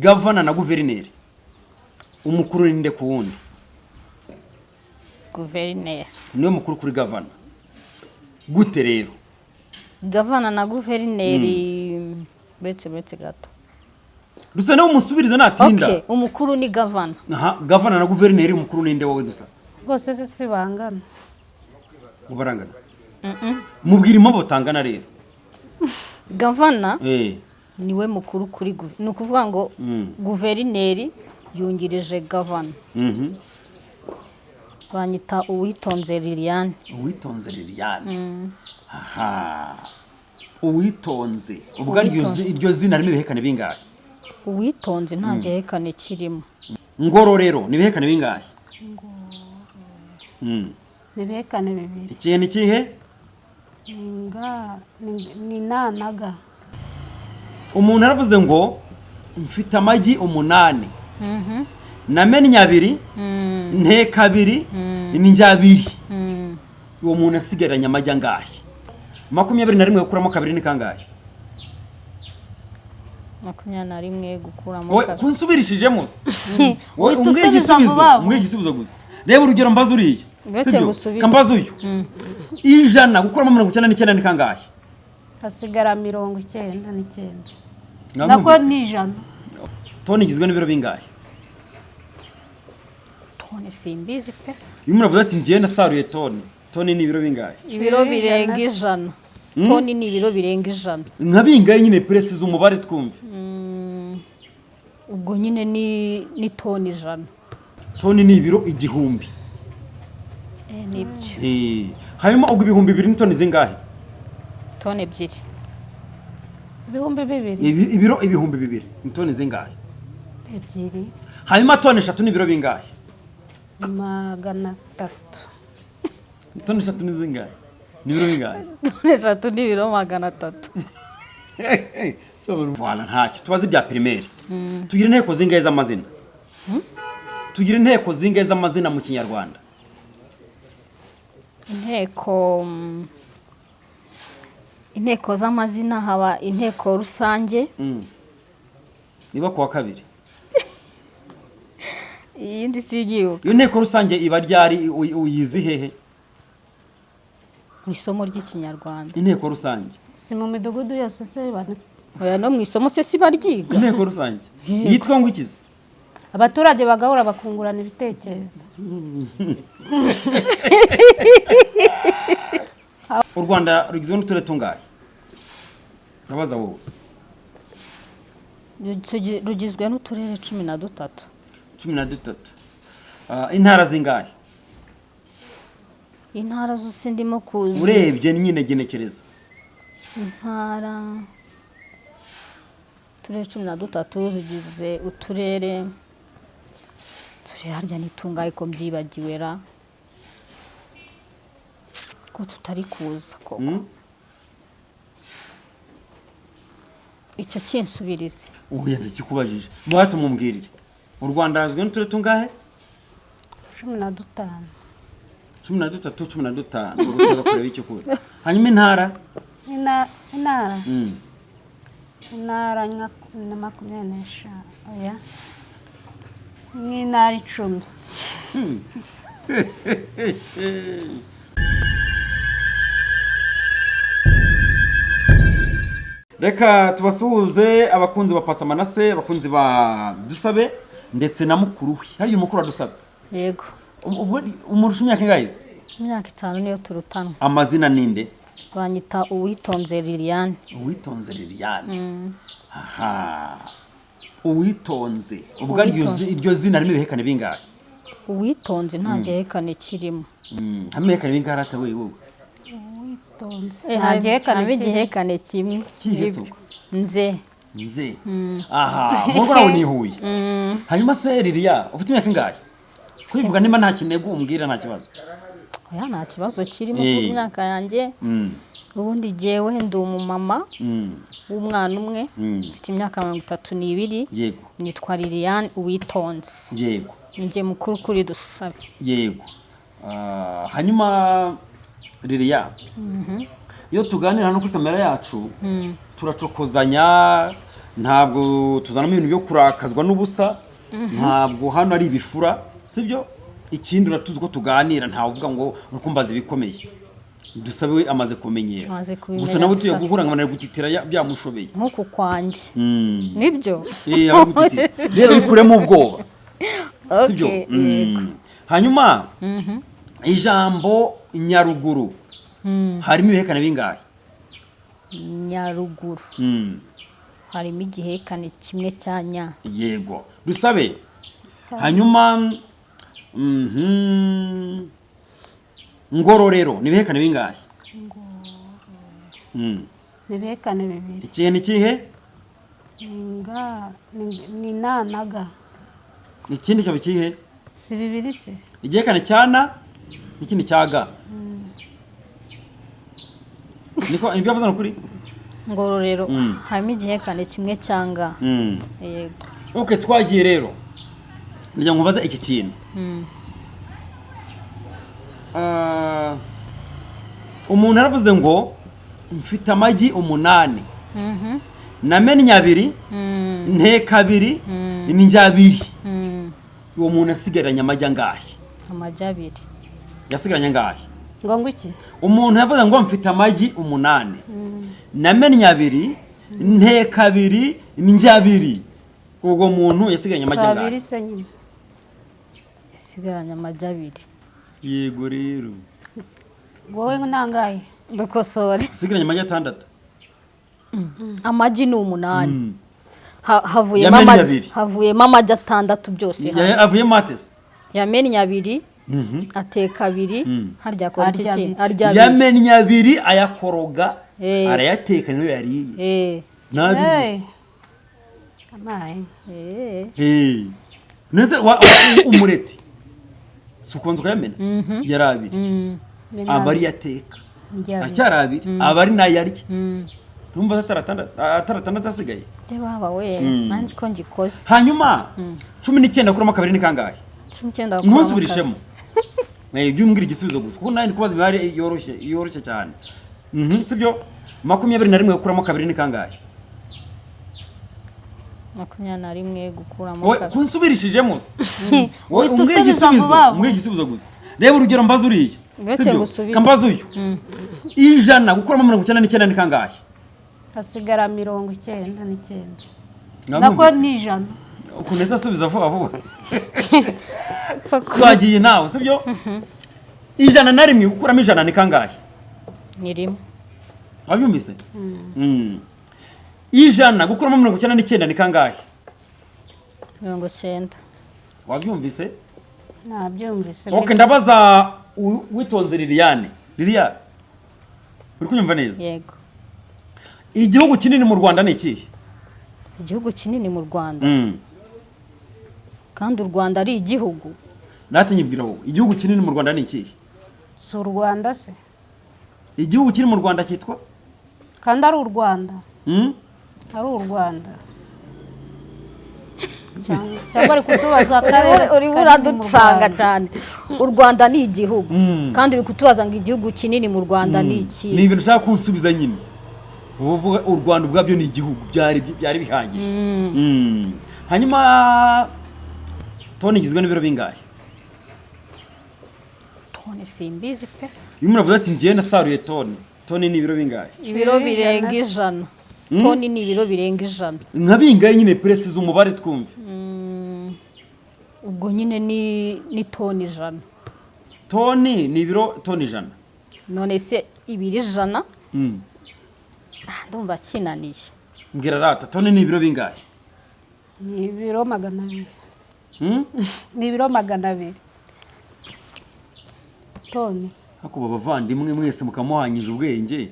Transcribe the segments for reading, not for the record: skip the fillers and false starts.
gavana na guverineri umukuru ninde ku wundi? Guverineri niwe mukuru kuri gavana. Gute rero? Gavana na guverineri betse gato. Dusa nawe umusubiriza natinda. Okay, umukuru ni gavana. Aha, gavana na guverineri umukuru ninde wowe dusa? Bose se bangana. Ubarangana. Mubwira impamvu tangana rero. Gavana niwe mukuru kuri ni ukuvuga ngo guverineri yungirije gavana. Banyita Uwitonze Liliane. Uwitonze Liliane. Aha. Uwitonze. Ubwo iryo zina rimo ibihekane bingahe? Uwitonze nta gihekane kirimo. Ngororero ni ibihekane bingahe? Ibihekane bibiri. Ikihe ni kihe? Ni nanaga. Umuntu aravuze ngo mfite amagi 8. Namennye 2. Nteka 2. Ninjya 2. Uwo muntu asigaranye amagi angahe? 21 gukuramo 2 ni kangahe? 21 gukuramo 2. Kunsubirishije musa. Wowe usubiza vuba. Umwe igisubizo gusa. Reba urugero mbaza uriye. Kambaza uyu. 100 gukuramo 99 ni kangahe? Hasigara 99. Nako ni 100. Toni igizwe n'ibiro bingahe? Toni simbizi pe. Iyo umuntu avuze ati ngiye nasaruye toni. Toni ni ibiro bingahe? Ibiro birenga 100. Toni ni ibiro birenga 100. Nka bingahe nyine precise umubare twumve. Ubwo nyine ni toni 100. Toni ni ibiro 1000. Nibyo. Hanyuma ubwo ibihumbi 2 ni toni zingahe? Toni 2. Ibihumbi 2. Ibiro ibihumbi 2 ni toni zingahe? 2. Hanyuma toni 3 ni ibiro bingahe? 300. Toni 3 ni zingahe? Ni ibiro bingahe? Toni 3 ni ibiro 300. So voilà ntacyo tubaze bya primaire. Tugira inteko zingahe z'amazina? Tugira inteko zingahe z'amazina mu Kinyarwanda? Inteko z'amazina haba inteko rusange. Niba kuwa kabiri. Iyindi sigiyo. Iyo nteko rusange iba ryari uyizi hehe? Mu isomo ry'Ikinyarwanda. Inteko rusange. Si mu midugudu yose se bane. Oya no mu isomo se si baryiga. Inteko rusange. Yitwa ngo ikizi? Abaturage bagahura bakungurana ibitekerezo. U Rwanda rugizwe n'uturere tungahe? Nabaza wowe. Rugizwe n'uturere 13. 13. Intara zingahe? Intara zose ndimo kuzi. Urebye nyine genekereza. Intara turere 13 zigize uturere. Turere harya nitungaye ko mbyibagiwe ra. Ko tutari kuza koko. Icyo kinsubirize. Ubuye ndikikubajije. Mwatu mumbwirire. U Rwanda razwe n'uturere tungahe? 15. 13 urutoza kureba icyo kure. Hanyuma intara? Intara. Intara nka 25. Oya. N'intara 10. Reka tubasuhuze abakunzi ba Pasa Manase, abakunzi ba Dusabe ndetse na mukuru we. Hari umukuru adusabe. Yego. Umurusha imyaka ingahe? Imyaka 5 niyo turutanwa. Amazina ninde? Banyita Uwitonze Liliane. Uwitonze Liliane. Aha. Uwitonze. Ubwo iryo zina rimo ibihekane bingahe? Uwitonze nta gihekane kirimo. Hamehekane bingahe atawe wowe? Uwitonze. Nta gihekane kimwe. Kihesuko. Nze. Aha, mbona nawe nihuye. Hanyuma se Lilia, ufite imyaka ingahe? Kwivuga niba nta kinego umbwira nta kibazo. Oya nta kibazo kirimo ku myaka yanjye. Ubundi jewe ndi umumama w'umwana umwe mfite imyaka 32. Yego. Nitwa Liliane Uwitonze. Yego. Nje mukuru kuri Dusabe. Yego. Hanyuma Lilia. Iyo tuganira hano kuri kamera yacu turacokozanya ntabwo tuzanamo ibintu byo kurakazwa n'ubusa, ntabwo hano ari ibifura, sibyo? Ikindi uratuzi ko tuganira, ntawe uvuga ngo urukumbaza ibikomeye. Dusabe we amaze kumenyera. Gusa nabo tuye guhura ngo gutitira byamushobeye. Nkuko kwanje. Nibyo? Abagutitira. Rero bikuremo ubwoba. Sibyo? Hanyuma ijambo Nyaruguru harimo ibihekane bingahe? Nyaruguru harimo igihekane kimwe cya nya. Yego. Dusabe. Hanyuma Ngororero ni ibihekane bingahe? Ni ibihekane bibiri. Ikihe ni kihe? Ni nanaga. Ikindi cyaba kihe? Si bibiri se. Igihekane cyana n'ikindi cyaga. Niko ibyo bavuze kuri Ngororero harimo igihekane kimwe cyanga. Yego. Okay, twagiye rero. Ngira ngo baze iki kintu. Umuntu aravuze ngo mfite amagi 8. Namennye 2, nteka 2, n'injya 2. Uwo muntu asigaranye amagi angahe? Amagi 2. Yasigaranye angahe? Ngo iki? Umuntu yavuze ngo mfite amagi 8. Namennye 2, nteka 2, n'injya 2. Uwo muntu yasigaranye amagi angahe? 2 se nyine. Yasigaranye amagi 2. Yego rero. Wowe nangaye? Dukosore. Yasigaranye amagi 6. Amagi ni 8. Havuyemo amagi. Havuyemo amagi 6 byose. Avuyemo atese. Yamennye 2. Ateka 2. Harya ko iki? Arya 2. Yamennye 2 ayakoroga. Arayateka niyo yariye. Nabi. Amaye. Nese umureti. Sukonzo kayamena. Yari 2. Abari yateka. Acyari 2. Abari nayarya. Tumba ataratandatu asigaye. Baba we, manzi ko ngikoze. Hanyuma 19 kuramo 2 ni kangahe? 19 kuramo. Ntuzubirishemo. Ibyo umbwira igisubizo gusa. Kuko nani kubaza bihari yoroshye cyane. Sibyo? 21 kuramo 2 ni kangahe? 21 gukuramo. Wowe kunsubirishijemo se. Wowe umbwira igisubizo gusa. Reba urugero mbaza uriye. Sibyo? Kambaza uyu. 100 gukuramo 99 ni kangahe? Hasigara 99. Nako ni 100. Ukuneza subiza vuba. Twagiye nawe, sibyo? 101 gukuramo 100 ni kangahe? Ni rimwe. Wabyumvise? 100 gukuramo 99 ni kangahe? 90. Wabyumvise? Nabyumvise. Okay, ndabaza witonze Liliane. Liliane. Uri kunyumva neza? Yego. Igihugu kinini mu Rwanda ni ikihe? Igihugu kinini mu Rwanda. Kandi u Rwanda ari igihugu. Natinyibwiraho. Igihugu kinini mu Rwanda ni ikihe? Si u Rwanda se. Igihugu kiri mu Rwanda cyitwa? Kandi ari u Rwanda. Ari u Rwanda. Cyangwa ari kutubaza akarere uri buraducanga cyane. U Rwanda ni igihugu. Kandi uri kutubaza ngo igihugu kinini mu Rwanda ni iki? Ni ibintu ushaka kunsubiza nyine. Uvuga u Rwanda ubwabyo ni igihugu byari bihagije. Hanyuma toni igizwe n'ibiro bingahe? Toni simbizi pe. Iyo muravuze ati ngiye nasaruye toni. Toni ni ibiro bingahe? Ibiro birenga 100. Toni ni ibiro birenga 100. Nka bingahe nyine presize umubare twumve. Ubwo nyine ni toni 100. Toni ni ibiro toni 100. None se ibiri 100? Ndumva kinaniye. Mbwira rata toni ni ibiro bingahe? Ni ibiro 200. Ni ibiro 200. Toni. Hako bavandimwe mwese mukamuhanyije ubwenge.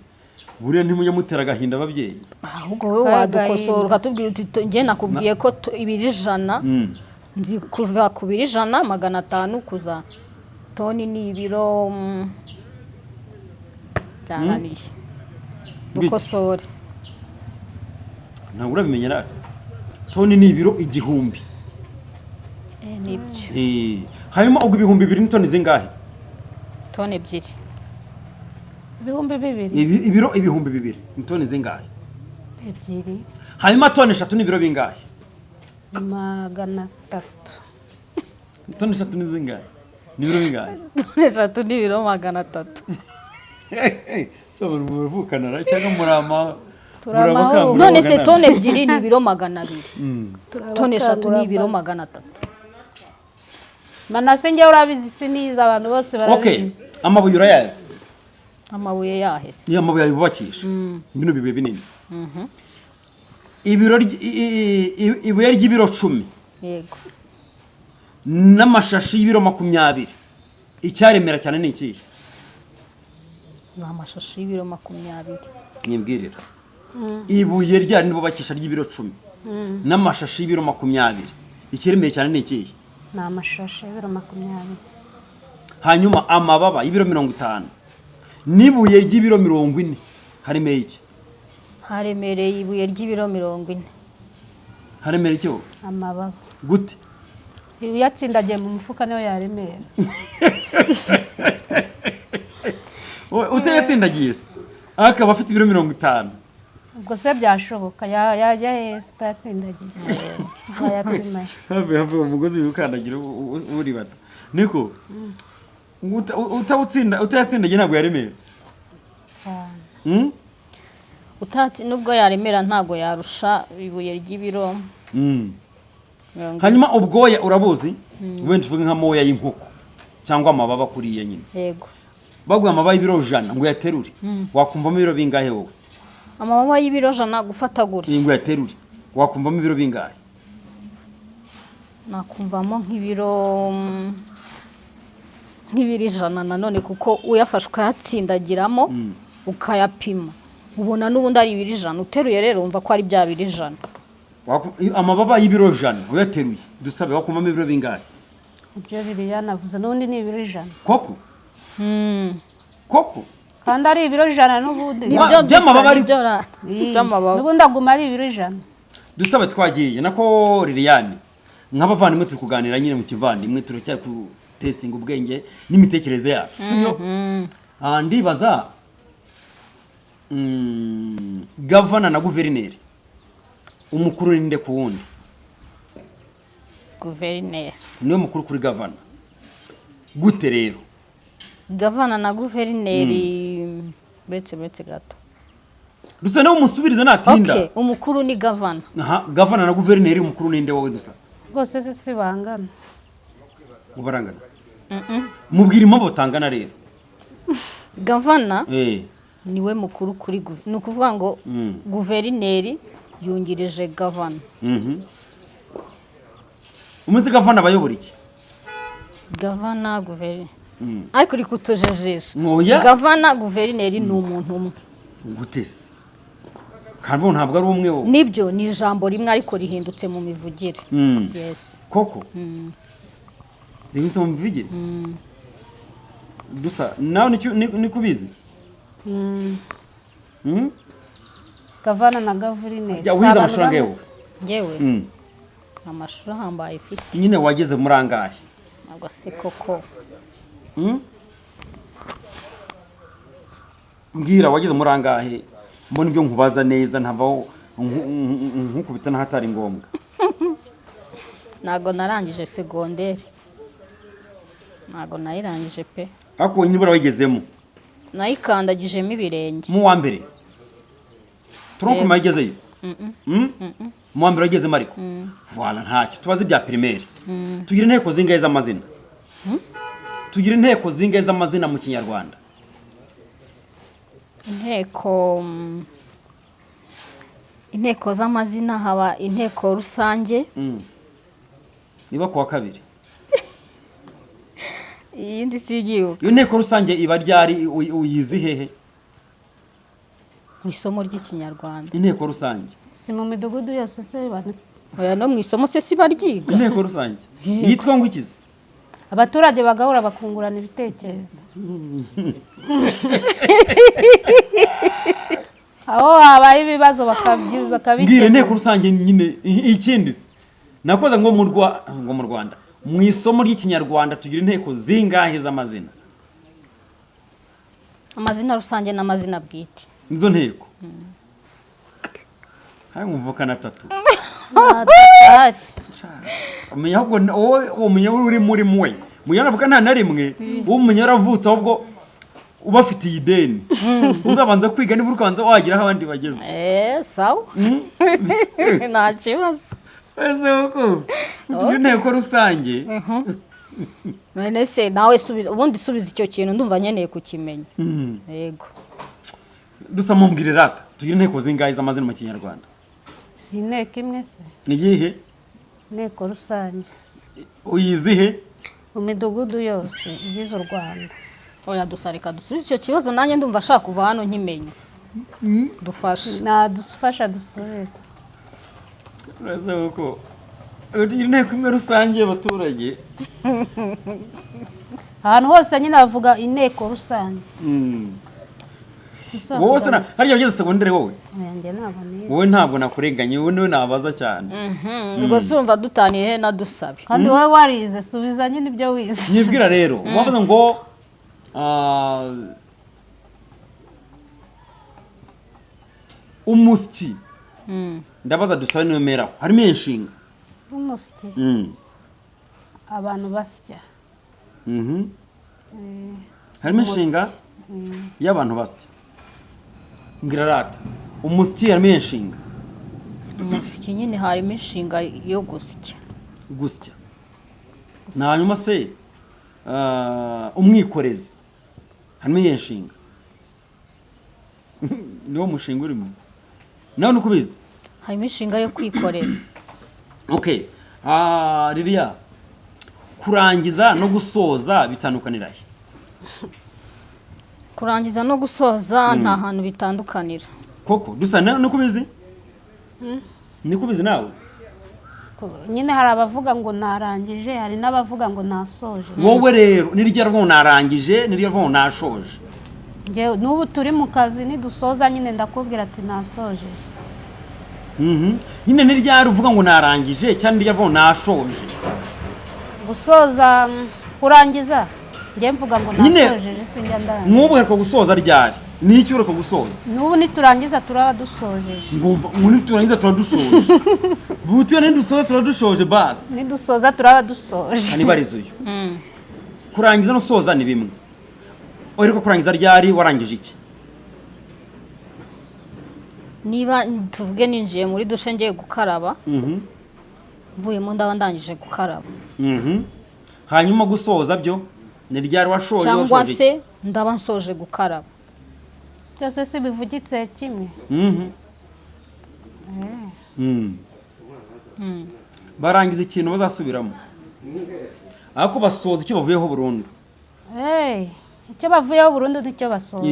Buriya ntimujya mutera agahinda ababyeyi. Ahubwo wowe wadukosora ukatubwira uti nge nakubwiye ko ibiri 100. Nzi kuva ku biri 100 500 kuza. Toni ni ibiro cyanganiye. Dukosore. Ntabwo urabimenya rata. Toni ni ibiro 1000. Nibyo. Hanyuma ubwo ibihumbi 2 ni toni zingahe? Toni 2. Ibihumbi 2. Ibiro ibihumbi 2 ni toni zingahe? ebyiri hanyuma toni 3 n'ibiro bingahe? 300. Toni 3 ni zingahe? N'ibiro bingahe? toni 3 n'ibiro 300. So muvukana cyangwa murama Turamahoro. None se toni 2 ni ibiro 200. Toni 3 ni ibiro 300. Manase njye urabizi siniza abantu bose Okay, barabizi. amabuye urayazi? Amabuye yaheze. Ni amabuye yubakisha. Bino bibe binini. Ibiro ibuye ry'ibiro 10 Yego. n'amashashi y'ibiro 20. Icyaremera cyane ni iki? Ni amashashi y'ibiro 20. Nimbwirira. Ibuye ryari nibubakisha ry'ibiro 10 n'amashashi y'ibiro 20. Icyaremera cyane ni iki? Ni amashashi y'ibiro 20. Hanyuma amababa y'ibiro 50 n'ibuye ry'ibiro 40 harimo iki? Haremereye ibuye ry'ibiro 40. Haremera iki? Amababa. Gute? Iyo yatsindagiye mu mufuka niyo yaremera. Utayatsindagiye se akaba afite ibiro 50. Ubwo se byashoboka yajya hese utatsindagiye. Bayapima. Have umugozi ukandagira uri bato. Niko utayatsindagiye ntabwo yaremera. Cyane. Nubwo yaremera ntago yarusha ibuye ry'ibiro. Hanyuma ubwoya urabuzi? Wenda tuvuge nka moya y'inkoko cyangwa amababa kuriye nyine. Yego. Baguye amababa y'ibiro 100 ngo yaterure. Wakumvamo ibiro bingahe wowe? Amababa y'ibiro 100 gufata gutya. Ngo yaterure. Wakumvamo ibiro bingahe? Nakumvamo nk'ibiro 100 nanone kuko uyafashe ukayatsindagiramo ukayapima. Ubona n'ubundi ari ibiro 100. Uteruye rero umva ko ari bya biro 100. Amababa y'ibiro 100 uyateruye. Dusabe wakumvamo ibiro bingahe? Ibyo biriya navuze n'ubundi ni ibiro 100. Koko? Koko? Kandi ari ibiro 100 n'ubundi. By'amababa ari by'amababa. N'ubundi aguma ari ibiro 100. Dusabe twagiye nako Liliane. Nk'abavandimwe turi kuganira nyine mu kivandimwe turacya ku testing ubwenge n'imitekerereze yacu. Sibyo? Ndibaza Governor na guverineri umukuru ninde ku wundi? Guverineri Niwe mukuru kuri governor. Gute rero? Governor na guverineri betse gato. Dusa nawe umusubirize natinda. Okay, umukuru ni governor. Aha, governor na guverineri umukuru ninde wowe dusa? Bose se bangana. Ubarangana. Mubwira impamvu tangana rero. Governor niwe mukuru kuri ni ukuvuga ngo guverineri yungirije governor. Umunsi governor bayobora iki? Governor guverineri. Ariko uri kutujejesha. Ngoya. Governor guverineri ni umuntu umwe. Gutese. Kandi bo ntabwo ari umwe wo. Nibyo ni ijambo rimwe ariko rihindutse mu mivugire. Yes. Koko. Rihindutse mu mivugire. Dusa nawe ni kubizi? Governor na guverineri. Ya wize amashuri yewe. Yewe. Amashuri ahambaye ifite. Nyine wageze muri angahe? Ntabwo se koko. Mbwira wageze muri angahe? Mbona ibyo nkubaza neza ntavaho nkukubita n'ahatari ngombwa. Ntabwo narangije segonderi. Ntabwo nayirangije pe. Ako nyibura wagezemo. Nayikandagijemo ibirenge. Mu wa mbere. Tronko mayigezeyo. Mu wa mbere wagezemo ariko. Voilà ntacyo tubaze bya primaire. Tugira inteko zingahe z'amazina. Tugira inteko zingahe z'amazina mu Kinyarwanda. Inteko z'amazina haba inteko rusange. Niba kuwa kabiri. Iyindi sigiyo. Iyo nteko rusange iba ryari uyizi hehe? Mu isomo ry'Ikinyarwanda. Inteko rusange. Si mu midugudu yose se bane. Oya no mu isomo se si baryiga. Inteko rusange. Yitwa ngo ikizi? Abaturage bagahura bakungurana ibitekerezo. Aho habaye ibibazo bakabikemura. Mbwira inteko rusange nyine ikindi se. Nakoze ngo mu Rwanda. Mu isomo ry'Ikinyarwanda tugira inteko zingahe z'amazina? Amazina rusange n'amazina bwite. Nizo nteko. hari muvukana 3 Natari. umenya ahubwo wowe umenya uri muri mwe munyaravuga nta na rimwe umenya yaravutse ahubwo ubafitiye ideni uzabanza kwiga niba urukanza wagira aho abandi bageze sawa nta kibazo ese uko tugira inteko rusange none se nawe ubundi subiza icyo kintu ndumva nkeneye kukimenya yego dusa mumbwire rata tugira inteko zingahe z'amazina mu kinyarwanda Si inteko imwe se. ni iyihe Inteko rusange. uyizihe Mu midugudu yose igize u Rwanda. oya dusareka dusubize icyo kibazo nanjye ndumva ashaka kuva hano nkimenya dufashe Nadufasha dusubize. ese uko tugira inteko imwe rusange y'abaturage Ahantu hose nyine bavuga inteko rusange. wowe se harya wageze segondere wowe Njye ntabwo nize. wowe ntabwo nakurenganye wowe niwe nabaza cyane ubwo se urumva dutaniye he na dusabe Kandi wowe warize subiza nyine ibyo wize. nyibwira rero wavuze ngo umusyi ndabaza dusabe niwe meraho harimo inshinga Umusyi. Abantu basya. harimo inshinga y'abantu basya mbwira rata umusyi harimo inshinga umusyi nyine harimo inshinga yo gusya gusya hanyuma se umwikorezi harimo iyo nshinga niwo mushinga urimo nawe nuko ubizi harimo inshinga yo kwikorera okay Liliya kurangiza no gusoza bitandukanira he kurangiza no gusoza nta hantu bitandukanira koko dusa nuko ubizi niko ubizi nawe Nyine hari abavuga ngo narangije, hari n'abavuga ngo nasoje. wowe rero niryo rwo narangije niryo rwo nashoje Njye n'ubu turi mu kazi nidusoza nyine ndakubwira ati nasojeje. nyine niryo uvuga ngo narangije cyangwa niryo rwo nashoje Gusoza kurangiza njye mvuga ngo nasojeje sinjya ndangije. nk'ubu heruka gusoza ryari n'icyo uheruka gusoza N'ubu niturangiza turaba dusojeje. ngo niturangiza turadushoje butiyo nidusoza turadushoje basi Nidusoza turaba dusoje. nibarizo uyu kurangiza no soza ni bimwe uheruka kurangiza ryari warangije iki niba tuvuge ninjiye muri dushe ngiye gukaraba mvuyemo ndaba ndangije gukaraba hanyuma gusoza byo ni ryari washoje cyangwa se ndaba nsoje gukaraba Byose si bivugitse kimwe. barangiza ikintu bazasubiramo ariko basoza icyo bavuyeho burundu Icyo bavuyeho burundu nicyo basoza.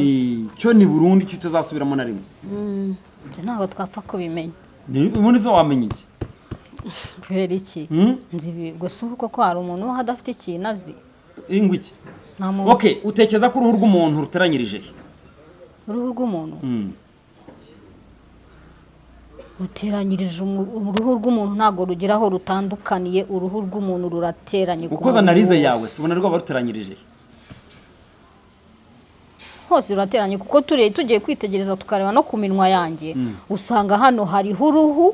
cyo ni burundu icyo utazasubiramo na rimwe ibyo ntabwo twapfa kubimenya ubundi zo wamenya iki kubera iki nzi gusa uko ko hari umuntu uba adafite ikintu azi ingwiki nta muntu okay utekereza ko uruhu rw'umuntu ruteranyirije uruhu rw'umuntu ruteranyirije uruhu rw'umuntu ntabwo rugira aho rutandukaniye uruhu rw'umuntu rurateranye ukoza analize yawe ubona rwaba ruteranyirije hose rurateranye kuko tugiye kwitegereza tukareba no ku minwa yanjye usanga hano hariho uruhu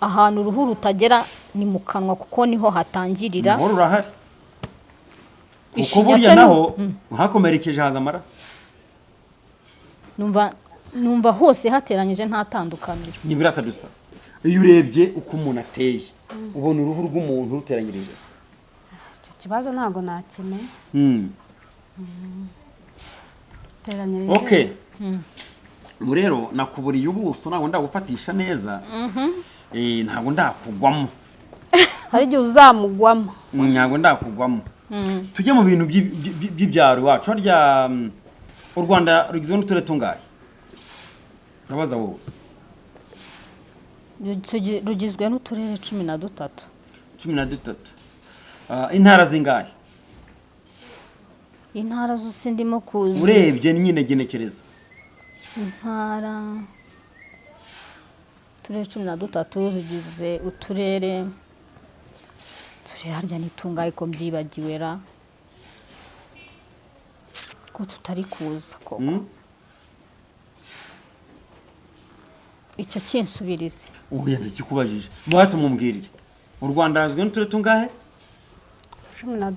ahantu uruhu rutagera ni mu kanwa kuko niho hatangirira naho rurahari kuko burya naho hakomerekeje haza amaraso numva hose hateranyije nta tandukaniro ni birata dusa iyo urebye uko umuntu ateye ubona uruhu rw'umuntu ruteranyirije Icyo kibazo ntabwo nakimenya. Teranyirije. okay rero nakuburiye ubuso ntabwo ndagufatisha neza ntabwo ndakugwamo Hari igihe uzamugwamo. ntabwo ndakugwamo tujye mu bintu by'ibyaro iwacu harya u Rwanda rugizwe n'uturere tungahe urabaza wowe rugizwe n'uturere 13 13 intara zingahe intara zose ndimo kuzi urebye nyine genekereza intara uturere 13 zigize uturere harya nitungaye ko mbyibagiwe ra ko tutari kuza koko icyo kinsubirize. ubu yenda kikubajije muhate mumubwirire u Rwanda razwe n'uturere tungahe 15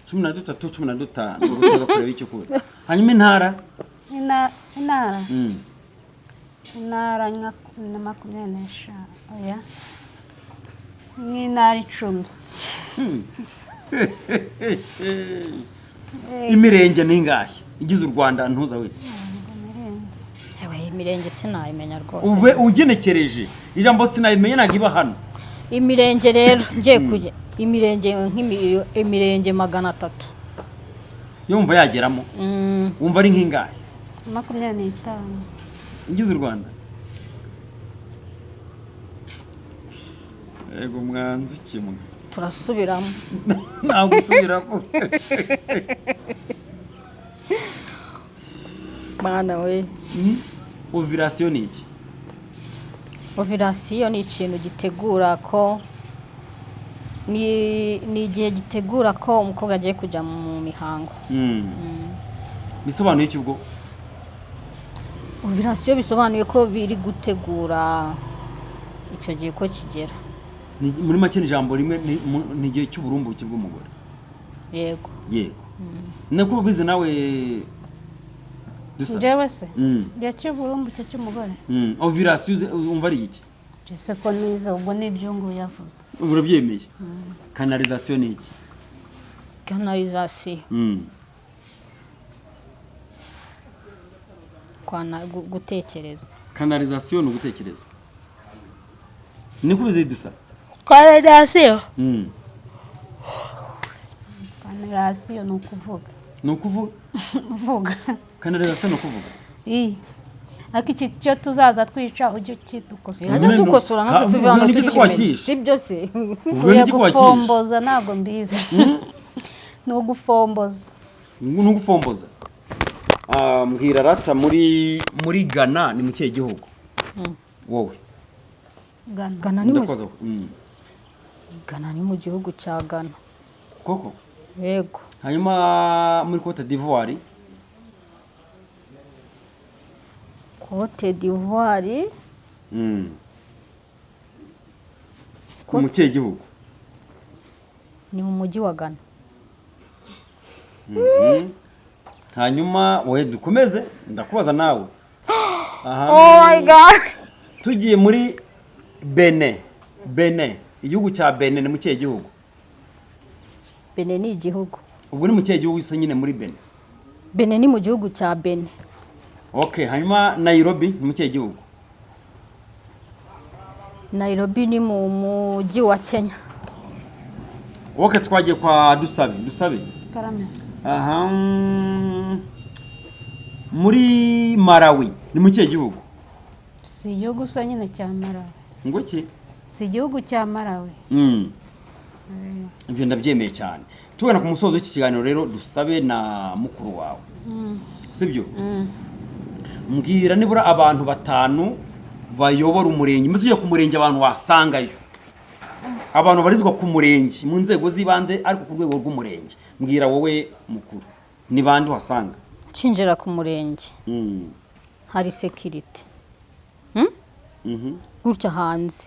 13 15 ubwo tuza kureba icyo kure hanyuma intara intara intara nka 25 oya nk'intara 10 imirenge ningahe igize u Rwanda ntuza we Ewe imirenge sinayimenya rwose. ube ugenekereje ijambo sinayimenya nagiba hano Imirenge rero ngiye kujya imirenge imirenge 300. yumva yageramo wumva ari nk'ingahe 25 igize u Rwanda ego mwanzi kimwe Turasubiramo. ntabwo usubiramo Bana we. ovulation ni iki Ovulation ni ikintu gitegura ko ni igihe gitegura ko umukobwa agiye kujya mu mihango. bisobanuye iki ubwo Ovulation bisobanuye ko biri gutegura icyo gihe ko kigera. muri make ni ijambo rimwe ni igihe cy'uburumbuke bw'umugore. Yego nako ubizi nawe dusa njyewe se igihe cy'uburumbuke cy'umugore ovulation umva ari iki ese ko niza ubwo n'ibyungu yavuze urabyemeye canalisation ni iki canalisation gutekereza canalisation ni ugutekereza niko ubizi dusa canalisation canalisation ni ukuvuga vuga canalisation ni ukuvuga ariko iki cyo tuzaza twica ujye ukidukosora hajya dukosora natwe tuvanga tukimenya sibyo se uya gufomboza ntabwo mbizi ni ugufomboza mbwira rata muri Ghana ni mu kihe gihugu wowe Ghana ni Ghana ni mu gihugu cya Ghana koko yego hanyuma muri Cote d'Ivoire Cote d'Ivoire mu kihe gihugu ni mu mujyi wa Ghana hanyuma wowe dukomeze ndakubaza nawe oh my god tugiye muri Benin igihugu cya Benin ni mu kihe gihugu Benin ni igihugu ubwo ni mu kihe gihugu isa nyine muri Benin ni mu gihugu cya Benin okay hanyuma Nairobi ni mu kihe gihugu Nairobi ni mu mujyi wa Kenya okay twagiye kwa dusabe karame muri Malawi ni mu kihe gihugu si igihugu sa nyine cya Malawi ngo ki si igihugu cya Malawi ibyo ndabyemeye cyane tugana ku musozo w'iki kiganiro rero dusabe na mukuru wawe sibyo mbwira nibura abantu 5 bayobora umurenge mbese ujya ku murenge abantu wasangayo abantu barizwa ku murenge mu nzego z'ibanze ariko ku rwego rw'umurenge mbwira wowe mukuru ni bande wasanga cinjira ku murenge hari security gutya hanze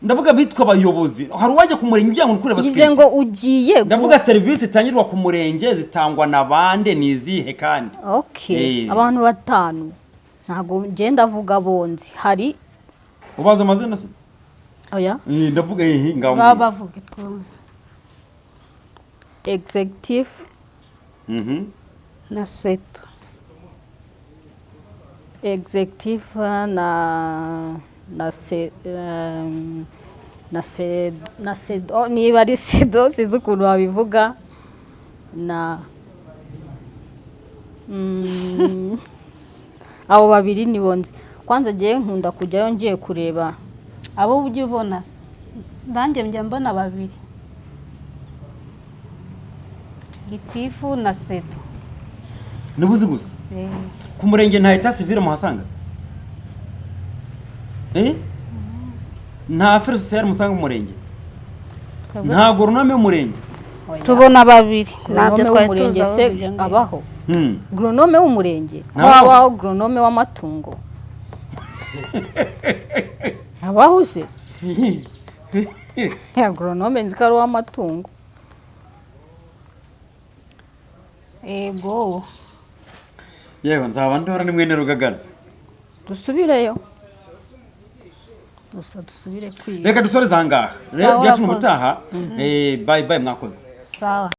ndavuga bitwa abayobozi hari uwajya ku murenge ujya ngo kureba security ngo ugiye ndavuga service itangirwa ku murenge zitangwa na bande nizihe kandi okay abantu 5 ntago ngenda avuga bonzi hari ubaza amazina se oya ndavuga ngaho bavuga ko executive na seto executive na sedo niba ari sedo sizi ukuntu babivuga na abo babiri ni bonzi kwanza giye nkunda kujyayo ngiye kureba abo ujye ubona ndanjye njya mbona 2 gitifu na sedo nubuzi gusa ku murenge nta etat civil muhasanga nta affaire sociale musanga mu murenge nta goronome y'umurenge tubona 2 nabyo twari tuzi abaho gronome w'umurenge kwabaho gronome w'amatungo abaho se agoronome nzi ko ari uw'amatungo. ego yewe nzaba ndora ni mwene Rugagaza. dusubireyo gusa dusubire kwiga. Reka dusoreze ahangaha rero Sawa, byacu mu urakoze. gutaha bye bye mwakoze. sawa